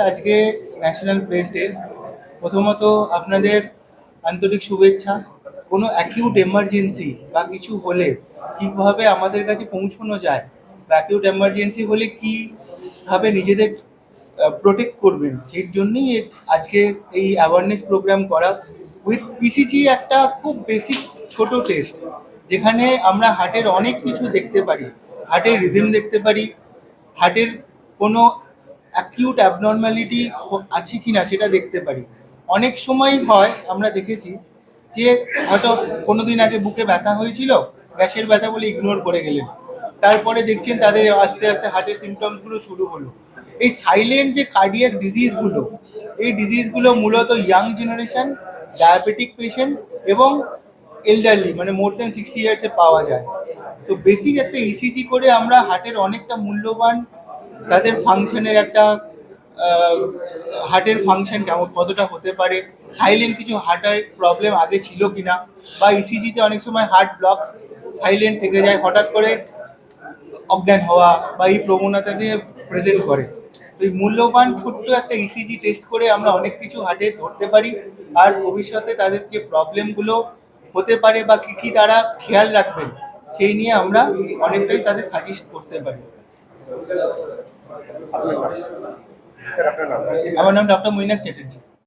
আজকে national press day. প্রথমত আপনাদের আন্তরিক শুভেচ্ছা। কোনো অ্যাকিউট এমার্জেন্সি বা কিছু হলে কীভাবে আমাদের কাছে পৌঁছানো যায়, বা অ্যাকিউট এমার্জেন্সি হলে কীভাবে নিজেদের প্রোটেক্ট করবেন, সেই জন্যই আজকে এই অ্যাওয়ারনেস প্রোগ্রাম করা। উইথ ইসিজি একটা খুব বেসিক ছোট টেস্ট, যেখানে আমরা হার্টের অনেক কিছু দেখতে পারি। হার্টের রিদম দেখতে পারি, হার্টের কোনো অ্যাকিউট অ্যাবনর্ম্যালিটি আছে কি না সেটা দেখতে পারি। অনেক সময় হয়, আমরা দেখেছি যে হয়তো কোনো দিন আগে বুকে ব্যথা হয়েছিল, গ্যাসের ব্যথা বলে ইগনোর করে গেলেন, তারপরে দেখছেন তাদের আস্তে আস্তে হার্টের সিমটমসগুলো শুরু হলো। এই সাইলেন্ট যে কার্ডিয়াক ডিজিজগুলো, এই ডিজিজগুলো মূলত ইয়াং জেনারেশন, ডায়াবেটিক পেশেন্ট এবং এল্ডারলি, মানে মোর দেন 60 ইয়ার্সে পাওয়া যায়। তো বেসিক একটা ইসিজি করে আমরা হার্টের অনেকটা মূল্যবান তাদের ফাংশনের একটা হার্টের ফাংশন কেমন কতটা হতে পারে, সাইলেন্ট কিছু হার্টের প্রবলেম আগে ছিল কিনা, বা ইসিজিতে অনেক সময় হার্ট ব্লকস সাইলেন্ট থেকে যায়, হঠাৎ করে অজ্ঞান হওয়া বা এই প্রবণতা নিয়ে প্রেজেন্ট করে। তো এই মূল্যবান ছোট্ট একটা ইসিজি টেস্ট করে আমরা অনেক কিছু হার্টের ধরতে পারি, আর ভবিষ্যতে তাদের যে প্রবলেমগুলো হতে পারে বা কী কী তারা খেয়াল রাখবেন সেই নিয়ে আমরা অনেকটাই তাদের সাজেস্ট করতে পারি। আমার নাম ডক্টর মৈনাক চ্যাটার্জি।